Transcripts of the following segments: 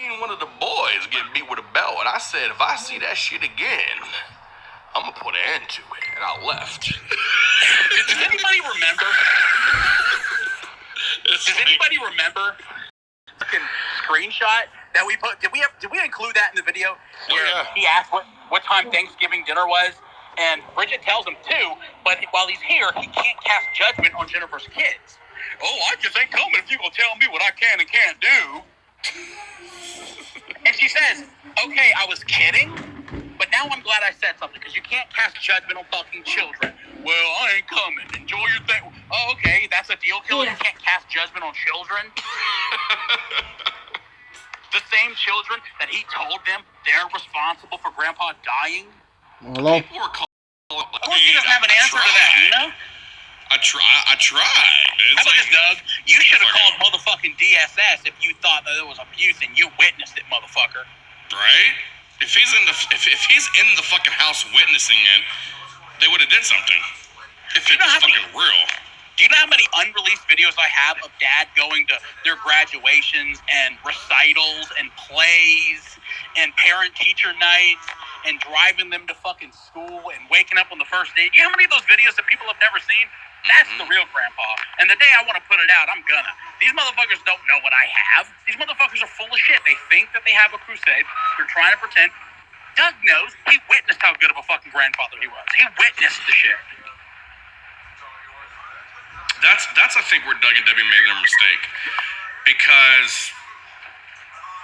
seen one of the boys get beat with a belt, and I said, if I see that shit again, I'm gonna put an end to it, and I left. Does anybody remember? Does anybody remember fucking screenshot that we put? Did we include that in the video? Where he asked what time Thanksgiving dinner was, and Bridget tells him too. But while he's here, he can't cast judgment on Jennifer's kids. Oh, I just ain't coming if you gonna tell me what I can and can't do. And she says, "Okay, I was kidding, but now I'm glad I said something because you can't cast judgment on fucking children." Well, I ain't coming. Enjoy your thing. Oh, okay, that's a deal killer. You can't cast judgment on children. The same children that he told them they're responsible for Grandpa dying. Hello? People were calling, Of course, he doesn't have an answer to that, you know? I tried. How about this, Doug? You should have called motherfucking DSS if you thought that there was abuse and you witnessed it, motherfucker. Right? If he's in the fucking house witnessing it, they would have did something. If it's fucking real. Do you know how many unreleased videos I have of Dad going to their graduations and recitals and plays and parent-teacher nights and driving them to fucking school and waking up on the first day? Do you know how many of those videos that people have never seen? That's the real Grandpa. And the day I want to put it out, I'm gonna. These motherfuckers don't know what I have. These motherfuckers are full of shit. They think that they have a crusade. They're trying to pretend. Doug knows. He witnessed how good of a fucking grandfather he was. He witnessed the shit. That's I think where Doug and Debbie made their mistake, because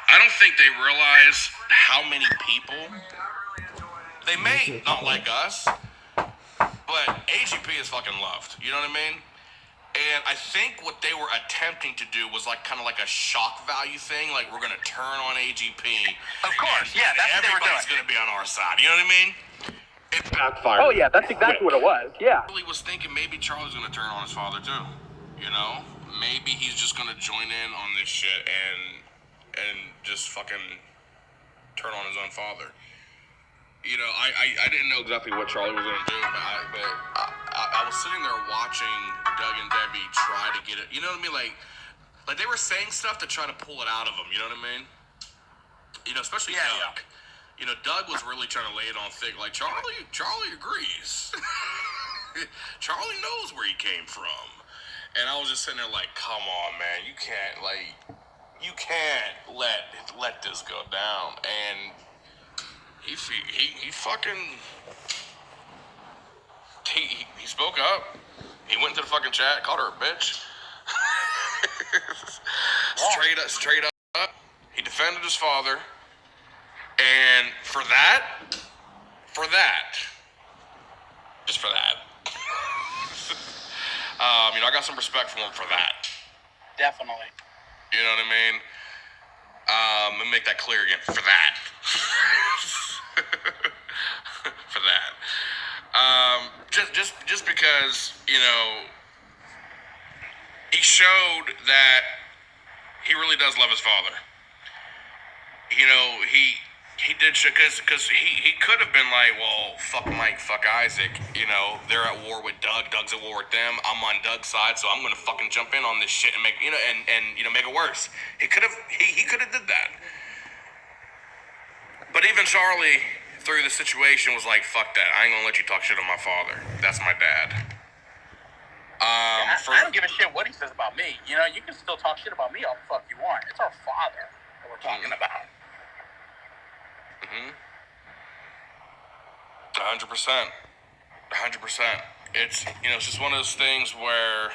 I don't think they realize how many people they may not like us, but AGP is fucking loved. You know what I mean? And I think what they were attempting to do was like kind of like a shock value thing. Like, we're gonna turn on AGP. Of course, yeah, that's what they were doing. Everybody's gonna be on our side. You know what I mean? It backfired. Oh yeah, that's exactly what it was. Yeah. I really was thinking maybe Charlie's gonna turn on his father too. You know, maybe he's just gonna join in on this shit and just fucking turn on his own father. You know, I didn't know exactly what Charlie was gonna do, but I was sitting there watching Doug and Debbie try to get it. You know what I mean? Like they were saying stuff to try to pull it out of him. You know what I mean? You know, especially Doug. Yeah. You know, Doug was really trying to lay it on thick. Like, Charlie agrees. Charlie knows where he came from. And I was just sitting there like, come on, man. You can't let this go down. And he fucking, he spoke up. He went to the fucking chat, called her a bitch. Straight up. He defended his father. And for that, just for that, you know, I got some respect for him for that. Definitely. You know what I mean? Let me make that clear again. For that. For that. Just because, you know, he showed that he really does love his father. You know, he did shit because he could have been like, well, fuck Mike, fuck Isaac. You know, they're at war with Doug. Doug's at war with them. I'm on Doug's side, so I'm gonna fucking jump in on this shit and make make it worse. He could have did that. But even Charlie, through the situation, was like, fuck that. I ain't gonna let you talk shit on my father. That's my dad. I don't give a shit what he says about me. You know, you can still talk shit about me all the fuck you want. It's our father that we're talking about. 100%. It's, you know, it's just one of those things where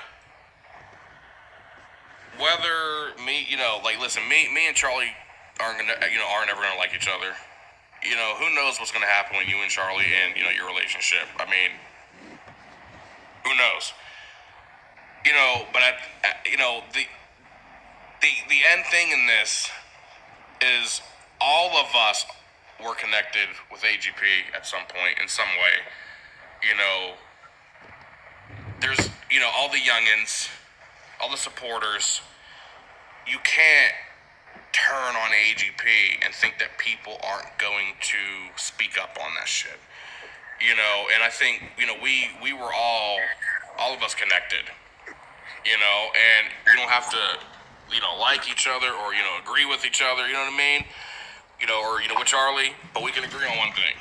whether me, you know, like, listen, me and Charlie aren't ever gonna like each other. You know, who knows what's gonna happen with you and Charlie and, you know, your relationship. I mean, who knows? You know, but you know, the end thing in this is all of us were connected with AGP at some point in some way. You know, there's, you know, all the youngins, all the supporters. You can't turn on AGP and think that people aren't going to speak up on that shit. You know, and I think, you know, we were all of us connected. You know, and we don't have to like each other or, agree with each other, you know what I mean? Or, with Charlie, but we can agree on one thing.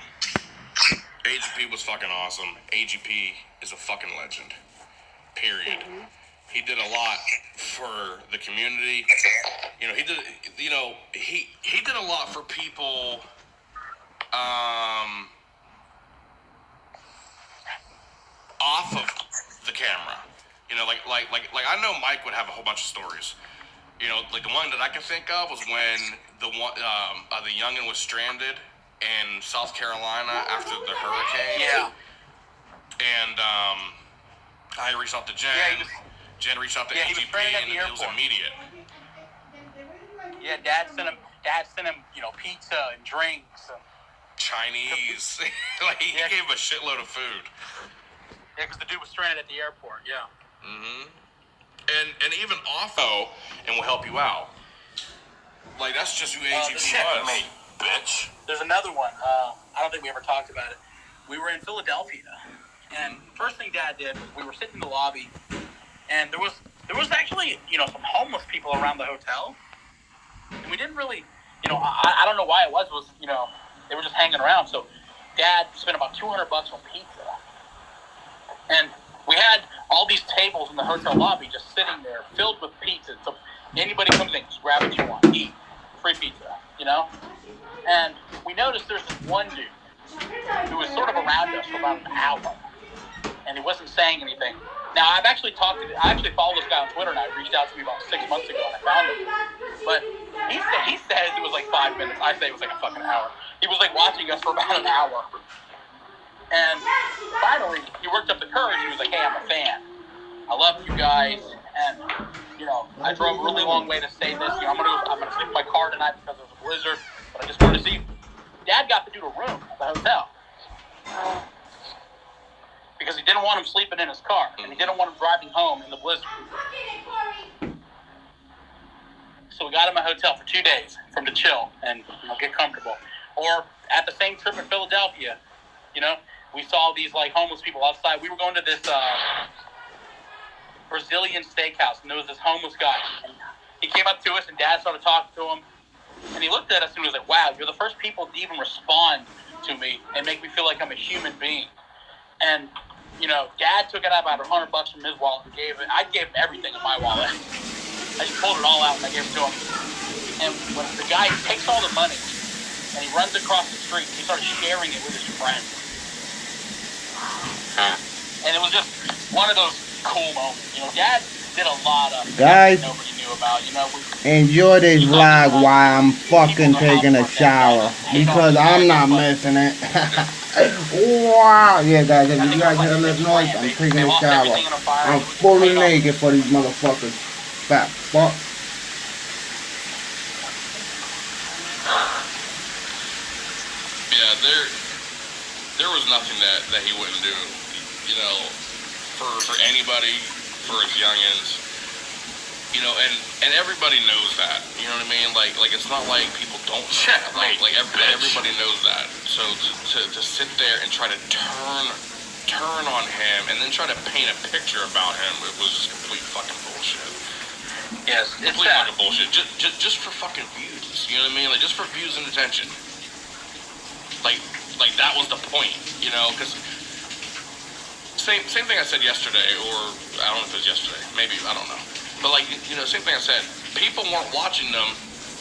AGP was fucking awesome. AGP is a fucking legend. Period. Mm-hmm. He did a lot for the community. He did, he did a lot for people, off of the camera. Like I know Mike would have a whole bunch of stories. Like the one that I can think of was when the youngin was stranded in South Carolina after the hurricane. Yeah. And I reached out to Jen. Yeah, Jen reached out to AGP, and it was immediate. Yeah, Dad sent him, pizza and drinks and Chinese. He gave him a shitload of food. Yeah, because the dude was stranded at the airport. Yeah. Mm-hmm. And even Otho, and will help you out. Like, that's just who AGP was. Checkmate, bitch. There's another one. I don't think we ever talked about it. We were in Philadelphia, and first thing Dad did was we were sitting in the lobby, and there was actually some homeless people around the hotel, and we didn't really I don't know why it was they were just hanging around. So Dad spent about $200 on pizza, and we had all these tables in the hotel lobby just sitting there filled with pizza. So anybody comes in, just grab what you want, eat, free pizza, And we noticed there's this one dude who was sort of around us for about an hour, and he wasn't saying anything. Now, I actually followed this guy on Twitter, and I reached out to him about 6 months ago, and I found him. But he says it was like 5 minutes. I say it was like a fucking hour. He was like watching us for about an hour. And finally, he worked up the courage. He was like, "Hey, I'm a fan. I love you guys, and I drove a really long way to say this. I'm gonna sleep in my car tonight because there's a blizzard, but I just wanted to see you." Dad got the dude a room at the hotel because he didn't want him sleeping in his car, and he didn't want him driving home in the blizzard. So we got him a hotel for 2 days for him to chill and get comfortable. Or at the same trip in Philadelphia, we saw these like homeless people outside. We were going to this Brazilian steakhouse, and there was this homeless guy. And he came up to us, and Dad started talking to him. And he looked at us, and he was like, "Wow, you're the first people to even respond to me and make me feel like I'm a human being." And Dad took out about $100 from his wallet and gave it. I gave him everything in my wallet. I just pulled it all out and I gave it to him. And when the guy takes all the money and he runs across the street, he starts sharing it with his friends. And it was just one of those cool moments. Dad did a lot of guys, nobody knew about. Enjoy this vlog while I'm fucking taking a shower because I'm not missing it. Wow, yeah, guys, if you guys hear this noise, I'm taking a shower. I'm fully naked for these motherfuckers. Fat fuck. Yeah, there was nothing that he wouldn't do, for anybody, for his youngins, and everybody knows that, you know what I mean? Like it's not like people don't check, like everybody knows that. So to sit there and try to turn on him and then try to paint a picture about him, it was just complete fucking bullshit. Yes, it's complete fucking bullshit. Just for fucking views, you know what I mean? Like just for views and attention. Like that was the point, because same thing I said yesterday, or I don't know if it was yesterday, maybe, I don't know. But same thing I said, people weren't watching them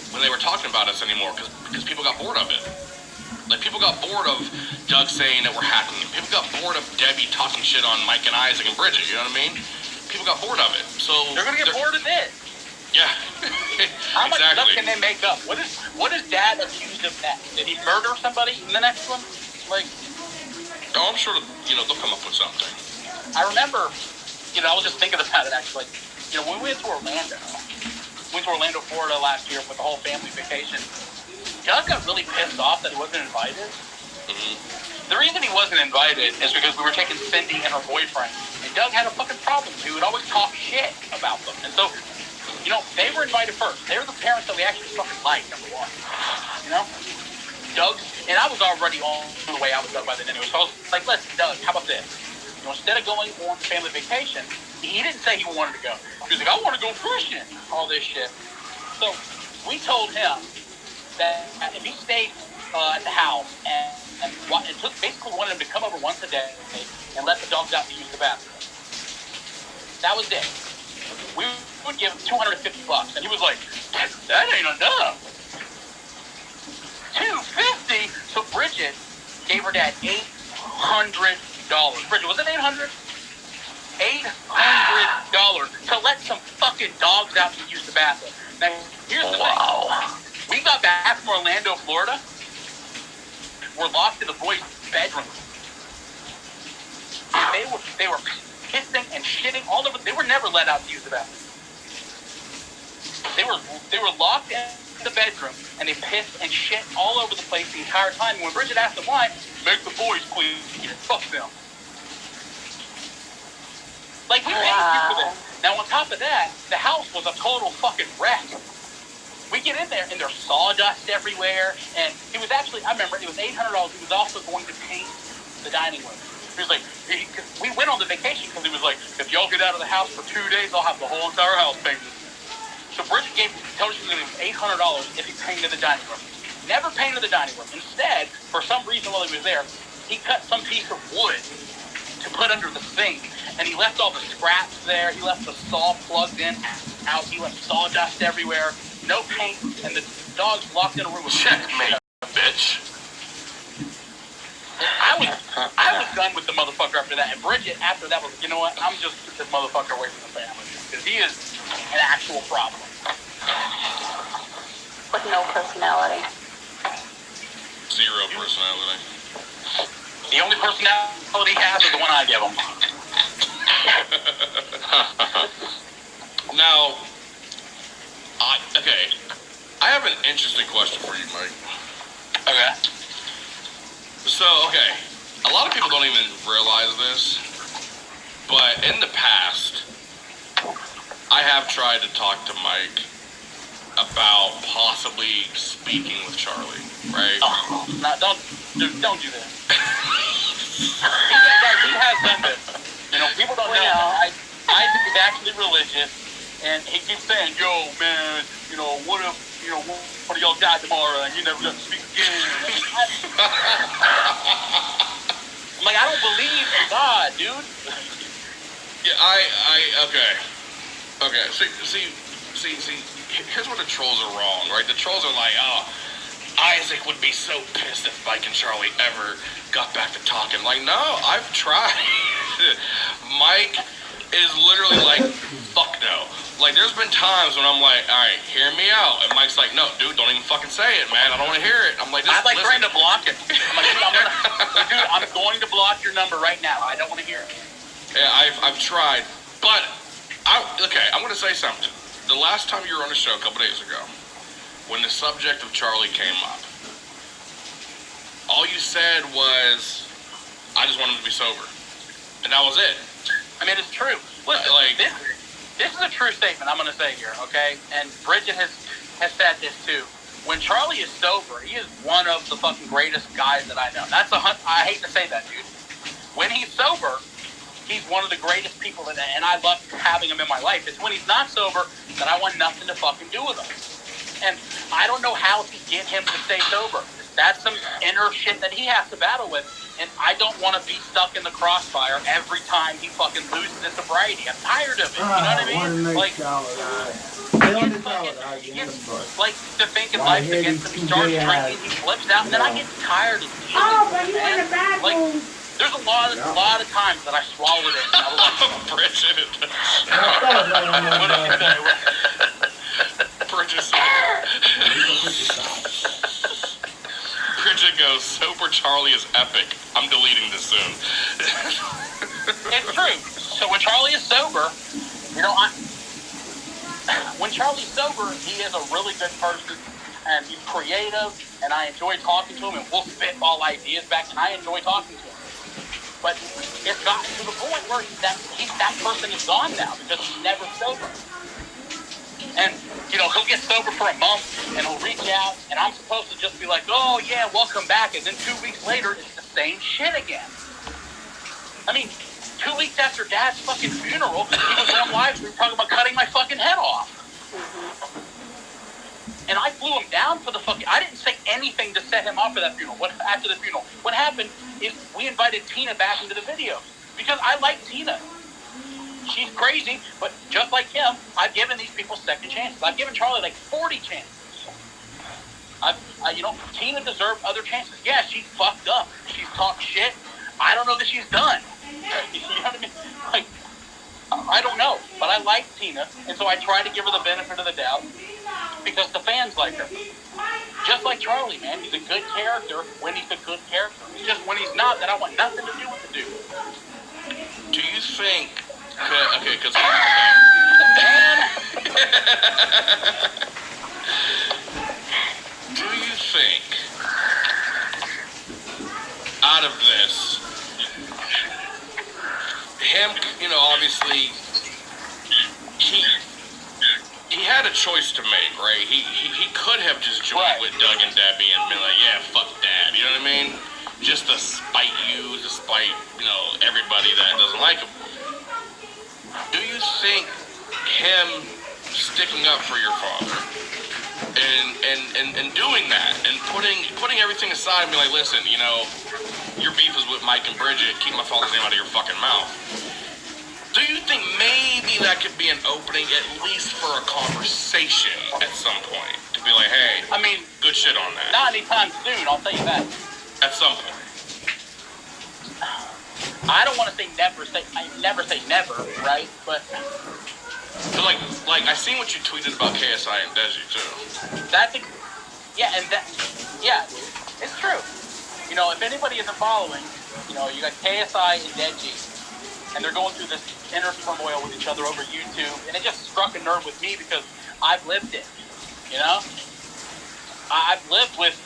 when they were talking about us anymore because people got bored of it. Like people got bored of Doug saying that we're hacking him. People got bored of Debbie talking shit on Mike and Isaac and Bridget, you know what I mean? People got bored of it. So they're gonna get bored of this. Yeah. How much stuff can they make up? What is Dad accused of next? Did he murder somebody in the next one? I'm sure they'll come up with something. I remember, I was just thinking about it actually. When we went to Orlando, Florida last year with the whole family vacation, Doug got really pissed off that he wasn't invited. Mm-hmm. The reason he wasn't invited is because we were taking Cindy and her boyfriend, and Doug had a fucking problem. He would always talk shit about them, and so. They were invited first. They were the parents that we actually fucking liked, number one. Doug, and I was already on the way out with Doug by then anyway. So I was like, listen, Doug, how about this? Instead of going on the family vacation, he didn't say he wanted to go. He was like, I want to go fishing. All this shit. So we told him that if he stayed at the house and basically wanted him to come over once a day and let the dogs out to use the bathroom. That was it. We would give him $250, and he was like, that ain't enough. $250? So Bridget gave her dad $800. Bridget, was it $800? $800 to let some fucking dogs out to use the bathroom. Now, here's the thing. We got back from Orlando, Florida. We're locked in the boys' bedroom. They were pissing and shitting all over. They were never let out to use the bathroom. They were locked in the bedroom, and they pissed and shit all over the place the entire time. And when Bridget asked them why, make the boys clean. Fuck them. Like, we paid you for this. Now, on top of that, the house was a total fucking wreck. We get in there, and there's sawdust everywhere. And he was actually, I remember, it was $800. He was also going to paint the dining room. He was like, we went on the vacation because he was like, if y'all get out of the house for 2 days, I'll have the whole entire house painted. So Bridget told us she was going to give him $800 if he painted the dining room. Never painted the dining room. Instead, for some reason while he was there, he cut some piece of wood to put under the sink, and he left all the scraps there. He left the saw plugged in out. He left sawdust everywhere. No paint, and the dogs locked in a room with checkmate, bitch. I was done with the motherfucker after that. And Bridget, after that, was, you know what? I'm just this motherfucker away from the family because he is an actual problem. With no personality. Zero personality. The only personality he has is the one I give him. Now, I have an interesting question for you, Mike. Okay. So, a lot of people don't even realize this, but in the past, I have tried to talk to Mike about possibly speaking with Charlie, right? Oh, no, don't do that. He has done this. You know, people don't know. Isaac is actually religious, and he keeps saying, yo, man, you know, what if, you know, what if y'all die tomorrow and you never got to speak again? I'm like, I don't believe in God, dude. Yeah, okay. See, here's where the trolls are wrong, right? The trolls are like, oh, Isaac would be so pissed if Mike and Charlie ever got back to talking. Like, no, I've tried. Mike is literally like, fuck no. Like, there's been times when I'm like, all right, hear me out. And Mike's like, no, dude, don't even fucking say it, man. I don't want to hear it. I'm like, I'd like trying to block it. I'm like, dude, I'm going to block your number right now. I don't want to hear it. Yeah, I've tried. But, I'm going to say something. The last time you were on the show a couple days ago, when the subject of Charlie came up, all you said was, I just want him to be sober. And that was it. I mean, it's true. Listen, this is a true statement I'm going to say here, okay? And Bridget has said this too. When Charlie is sober, he is one of the fucking greatest guys that I know. I hate to say that, dude. When he's sober, he's one of the greatest people, and I love having him in my life. It's when he's not sober that I want nothing to fucking do with him. And I don't know how to get him to stay sober. That's some inner shit that he has to battle with. And I don't want to be stuck in the crossfire every time he fucking loses his sobriety. I'm tired of it. You know what I mean? Like, he gets like to thinking life's against him. He starts drinking, he flips out, and then I get tired of it. Oh, but you in the bathroom. Like, there's a lot of times that I swallowed it. And I was like, Bridget. what did you say? Bridget Bridget goes, sober Charlie is epic. I'm deleting this soon. It's true. So when Charlie is sober, you know, when Charlie's sober, he is a really good person, and he's creative, and I enjoy talking to him, and we'll spitball ideas back, and I enjoy talking to him. But it's gotten to the point where that person is gone now because he's never sober. And, you know, he'll get sober for a month, and he'll reach out, and I'm supposed to just be like, oh, yeah, welcome back. And then 2 weeks later, it's the same shit again. I mean, 2 weeks after Dad's fucking funeral, he was on live stream talking about cutting my fucking head off. And I flew him down for the fucking... I didn't say anything to set him up for that funeral. After the funeral, what happened is we invited Tina back into the video because I like Tina. She's crazy, but just like him, I've given these people second chances. I've given Charlie like 40 chances. Tina deserved other chances. Yeah, she fucked up. She's talked shit. I don't know that she's done. You know what I mean? Like, I don't know, but I like Tina, and so I try to give her the benefit of the doubt because the fans like her. Just like Charlie, man. He's a good character when he's a good character. It's just when he's not, that I want nothing to do with the dude. Do you think... Okay, because... Do you think, out of this, him, obviously, he had a choice to make, right? He could have just joined with Doug and Debbie and been like, yeah, fuck Dad, you know what I mean? Just to spite you, to spite, everybody that doesn't like him. Do you think him sticking up for your father and doing that and putting everything aside and be like, listen, your beef is with Mike and Bridget, keep my father's name out of your fucking mouth. Do you think maybe that could be an opening, at least for a conversation at some point? To be like, hey, I mean, good shit on that. Not anytime soon, I'll tell you that. At some point. I don't want to say never say never, right? But so like I seen what you tweeted about KSI and Deji too. It's true. If anybody isn't following, you got KSI and Deji, and they're going through this inner turmoil with each other over YouTube, and it just struck a nerve with me because I've lived it. I've lived with,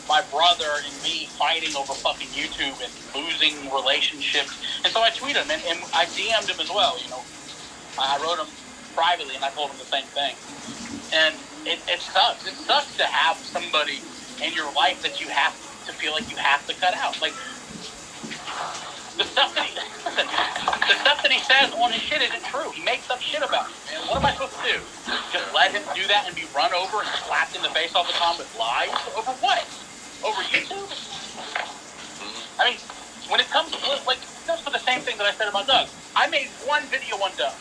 my brother and me fighting over fucking YouTube and losing relationships. And so I tweeted him, and I DM'd him as well, I wrote him privately, and I told him the same thing. And it sucks. It sucks to have somebody in your life that you have to feel like you have to cut out. Like, the stuff that he says on his shit isn't true. He makes up shit about you, man. What am I supposed to do? Just let him do that and be run over and slapped in the face all the time with lies? Over what? Over YouTube? I mean, when it comes to, like, that's for the same thing that I said about Doug. I made one video on Doug.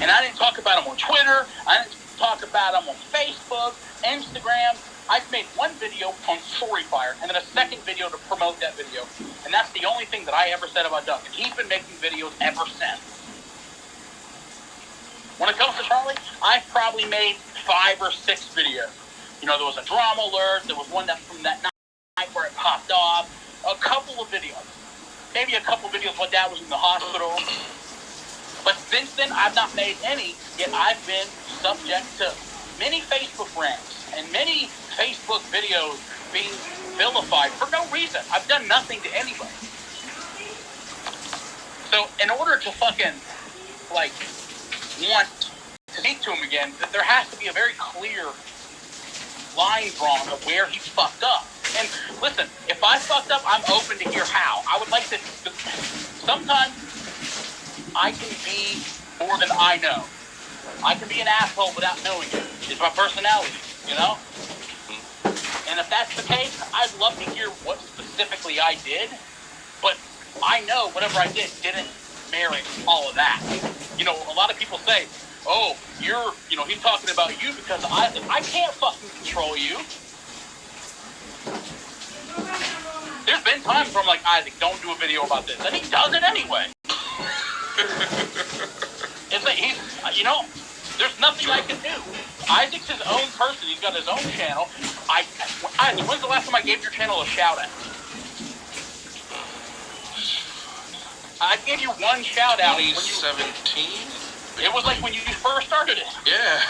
And I didn't talk about him on Twitter. I didn't talk about him on Facebook, Instagram. I've made one video on Storyfire and then a second video to promote that video. And that's the only thing that I ever said about Doug. And he's been making videos ever since. When it comes to Charlie, I've probably made 5 or 6 videos. There was a drama alert. There was one from that night where it popped off. A couple of videos. Maybe a couple of videos when Dad was in the hospital. But since then, I've not made any, yet I've been subject to many Facebook rants and many Facebook videos being vilified for no reason. I've done nothing to anybody. So in order to fucking, want to speak to him again, there has to be a very clear line drawn of where he fucked up. And listen, if I fucked up, I'm open to hear how. I would like to... Sometimes I can be more than I know. I can be an asshole without knowing it. It's my personality, And if that's the case, I'd love to hear what specifically I did. But I know whatever I did didn't merit all of that. A lot of people say, oh, he's talking about you because I can't fucking control you. There's been times where I'm like, Isaac, don't do a video about this. And he does it anyway. It's like there's nothing I can do. Isaac's his own person. He's got his own channel. Isaac, when's the last time I gave your channel a shout out? I gave you one shout out. 2017? It was like when you first started it. Yeah.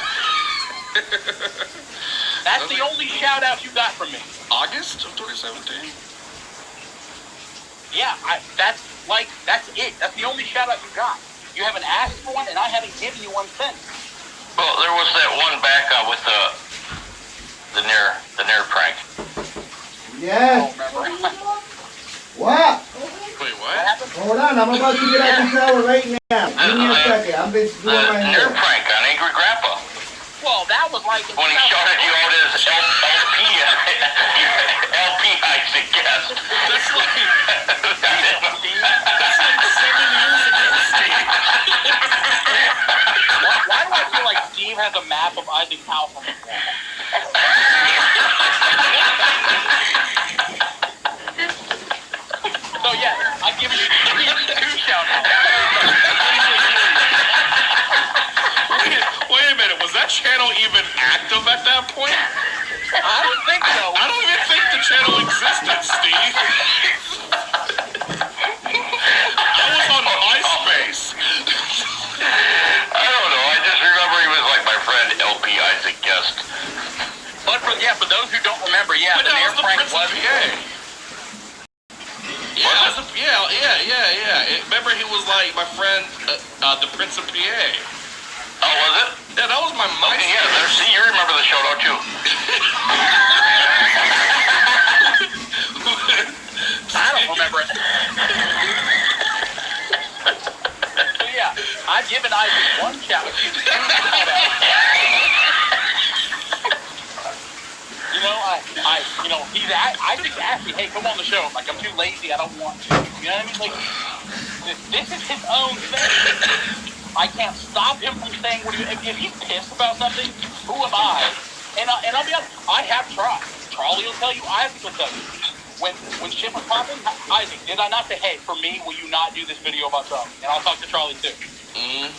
That's the only shout out you got from me. August of 2017? Yeah, that's it. That's the only shout out you got. You haven't asked for one, and I haven't given you one since. Well, there was that one backup with the near prank. Yes. I don't remember. What? Wait, what? Hold on, I'm about to get out the shower right now. Give me a second. I'm just doing my The hair. nerve prank on Angry Grandpa. Well, that was like When he shouted you out as LP Isaac Guest. That's like 7 years ago, Steve. Why do I feel like Steve has a map of Isaac's house on his wall? So yeah, I'm giving you 2 shout-outs. Wait a minute, was that channel even active at that point? I don't think so. I don't even think the channel existed, Steve. That was on MySpace. I don't know. I just remember he was like my friend LP Isaac Guest. But for those who don't remember, But the that Nair was the prank Prince was. of PA. Yeah. Remember, he was like my friend, the Prince of PA. Oh, was it? Yeah, that was my MySpace. Okay, yeah, there. See, you remember the shout out too. I don't remember it. So yeah, I've given Isaac 1 shout-out. Isaac asked me, hey, come on the show. I'm like, I'm too lazy. I don't want to. You know what I mean? Like, this is his own thing. I can't stop him from saying what if he's pissed about something, who am I? And I'll be honest, I have tried. Charlie will tell you, Isaac will tell you. When shit was popping, Isaac, did I not say, hey, for me, will you not do this video about Charlie? And I'll talk to Charlie too. Mm-hmm.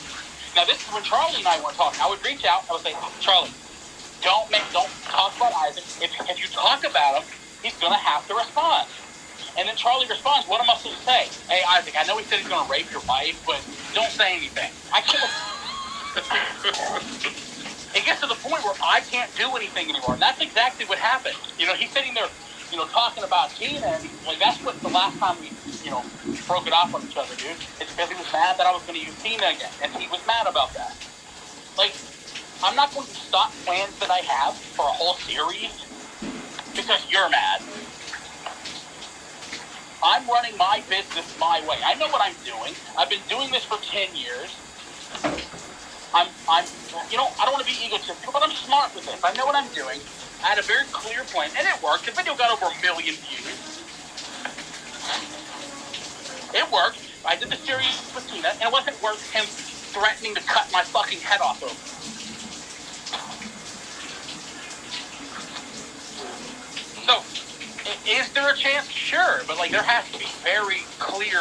Now this is when Charlie and I weren't talking. I would reach out, I would say, Charlie, don't talk about Isaac. If you talk about him, he's gonna have to respond. And then Charlie responds, what am I supposed to say? Hey, Isaac, I know he said he's going to rape your wife, but don't say anything. I can't. It gets to the point where I can't do anything anymore. And that's exactly what happened. He's sitting there, talking about Tina. And like, that's what the last time we, broke it off on each other, dude. It's because he was mad that I was going to use Tina again. And he was mad about that. Like, I'm not going to stop plans that I have for a whole series because you're mad. I'm running my business my way. I know what I'm doing. I've been doing this for 10 years. I don't want to be egotistical, but I'm smart with this. I know what I'm doing. I had a very clear plan, and it worked. The video got over 1 million views. It worked. I did the series with Tina, and it wasn't worth him threatening to cut my fucking head off over. So, is there a chance? Sure, but there has to be very clear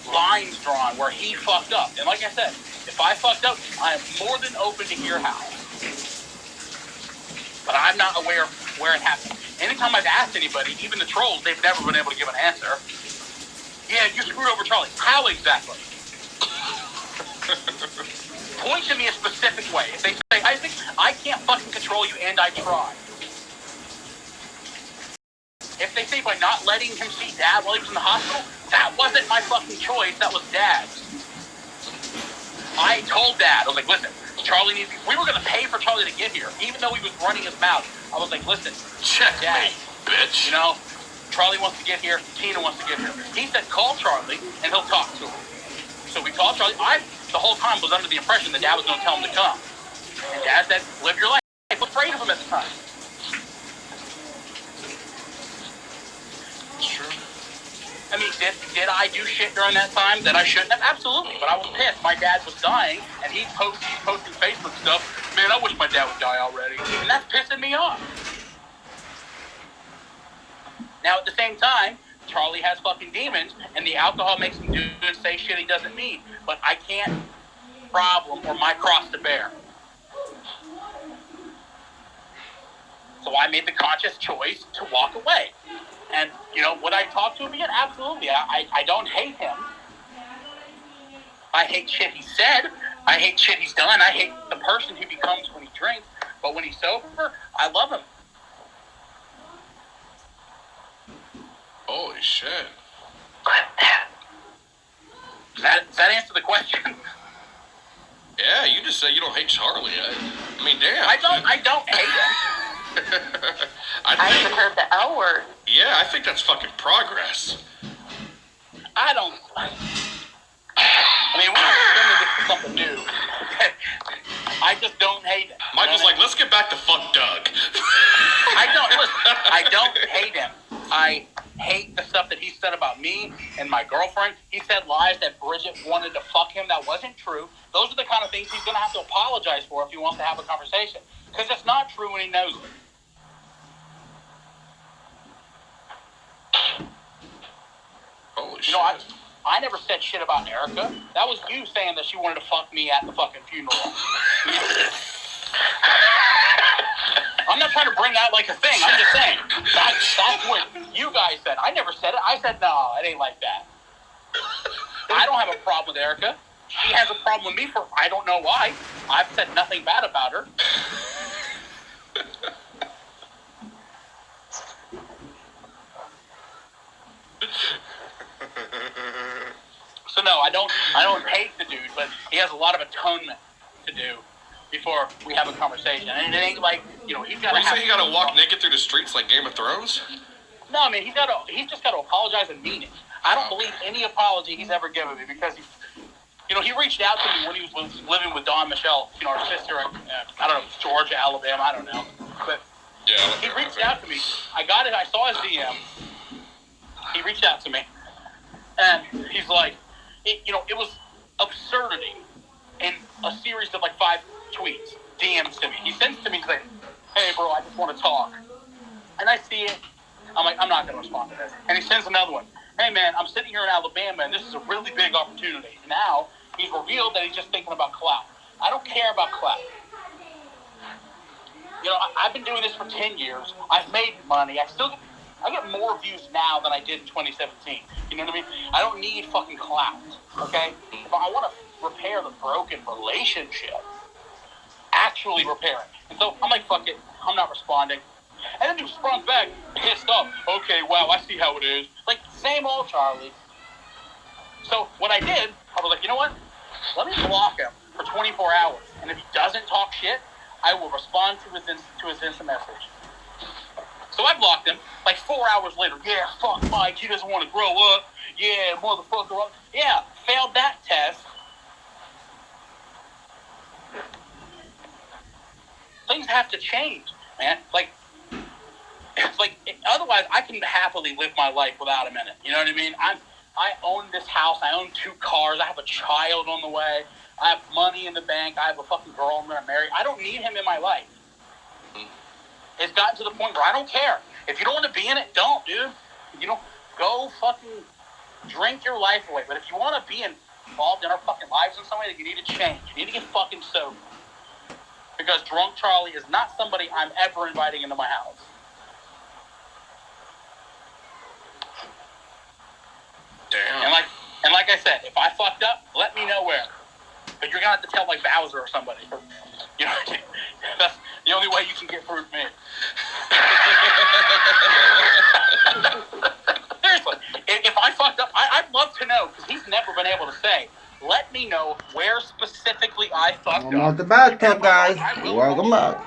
lines drawn where he fucked up. And like I said, if I fucked up, I am more than open to hear how. But I'm not aware of where it happened. Anytime I've asked anybody, even the trolls, they've never been able to give an answer. Yeah, you screwed over Charlie. How exactly? Point to me a specific way. If they say, I can't fucking control you and I tried. If they say by not letting him see Dad while he was in the hospital, that wasn't my fucking choice, that was Dad's. I told Dad, I was like, listen, Charlie needs, we were going to pay for Charlie to get here, even though he was running his mouth. I was like, listen, Checkmate, bitch. Charlie wants to get here, Tina wants to get here. He said, call Charlie, and he'll talk to him. So we called Charlie. I, the whole time, was under the impression that Dad was going to tell him to come. And Dad said, live your life. I was afraid of him at the time. Sure. I mean, did I do shit during that time that I shouldn't have? Absolutely. But I was pissed. My dad was dying, and he's posting Facebook stuff. Man, I wish my dad would die already. And that's pissing me off. Now, at the same time, Charlie has fucking demons, and the alcohol makes him do and say shit he doesn't mean. But I can't problem or my cross to bear. So I made the conscious choice to walk away. And, would I talk to him again? Absolutely. I don't hate him. I hate shit he said. I hate shit he's done. I hate the person he becomes when he drinks. But when he's sober, I love him. Holy shit. Does that answer the question? Yeah, you just said you don't hate Charlie. I mean, damn. I don't hate him. I even heard the L word. Yeah, I think that's fucking progress. I don't. I mean, we're not spending this for something new. I just don't hate it. Michael's like, let's get back to fuck Doug. I don't hate him. I hate the stuff that he said about me and my girlfriend. He said lies that Bridget wanted to fuck him. That wasn't true. Those are the kind of things he's going to have to apologize for if he wants to have a conversation. Because it's not true when he knows it. Holy shit. I never said shit about Erica. That was you saying that she wanted to fuck me at the fucking funeral. I'm not trying to bring out like a thing. I'm just saying. That's what you guys said. I never said it. I said, no, it ain't like that. I don't have a problem with Erica. She has a problem with me for I don't know why. I've said nothing bad about her. So no, I don't hate the dude, but he has a lot of atonement to do before we have a conversation. And it ain't like, he's got to you say he got to walk naked through the streets like Game of Thrones? No, I mean, he's just got to apologize and mean it. I don't believe any apology he's ever given me because he reached out to me when he was living with Dawn Michelle, our sister in, I don't know, Georgia, Alabama, I don't know. But yeah, he reached out to me. I got it. I saw his DM. He reached out to me. And he's like, it was absurdity in a series of like 5 tweets, DMs to me. He sends to me, he's like, hey, bro, I just want to talk. And I see it. I'm like, I'm not going to respond to this. And he sends another one. Hey, man, I'm sitting here in Alabama, and this is a really big opportunity. Now, he's revealed that he's just thinking about clout. I don't care about clout. I've been doing this for 10 years. I've made money. I get more views now than I did in 2017. You know what I mean? I don't need fucking clout, okay? If I want to repair the broken relationship, actually repair it. And so I'm like, fuck it. I'm not responding. And then he responds back, pissed off. Okay, wow, I see how it is. Like, same old Charlie. So what I did, I was like, you know what? Let me block him for 24 hours. And if he doesn't talk shit, I will respond to his instant message. So I blocked him. Like 4 hours later, yeah, fuck Mike, he doesn't want to grow up. Yeah, motherfucker. Yeah, failed that test. Things have to change, man. Otherwise, I can happily live my life without him in it. You know what I mean? I own this house. I own 2 cars. I have a child on the way. I have money in the bank. I have a fucking girl I'm gonna marry. I don't need him in my life. It's gotten to the point where I don't care. If you don't want to be in it, don't, dude. You don't go fucking drink your life away. But if you want to be involved in our fucking lives in some way, you need to change. You need to get fucking sober. Because drunk Charlie is not somebody I'm ever inviting into my house. Damn. And like I said, if I fucked up, let me know where. But you're gonna have to tell like Bowser or somebody. That's the only way you can get through to me. Seriously, if I fucked up, I'd love to know, because he's never been able to say. Let me know where specifically I fucked up. I'm off the bathtub, guys. Welcome back.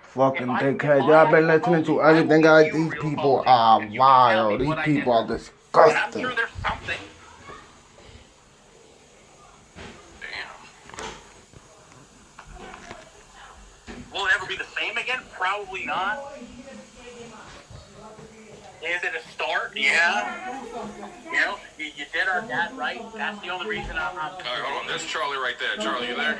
Fucking dickhead. Y'all been listening to everything, guys. These people are vile. These people are disgusting. I'm sure there's something. Will it ever be the same again? Probably not. Is it a start? Yeah. You did our dad right. That's the only reason I'm... All right, hold on. There's Charlie right there. Charlie, you there?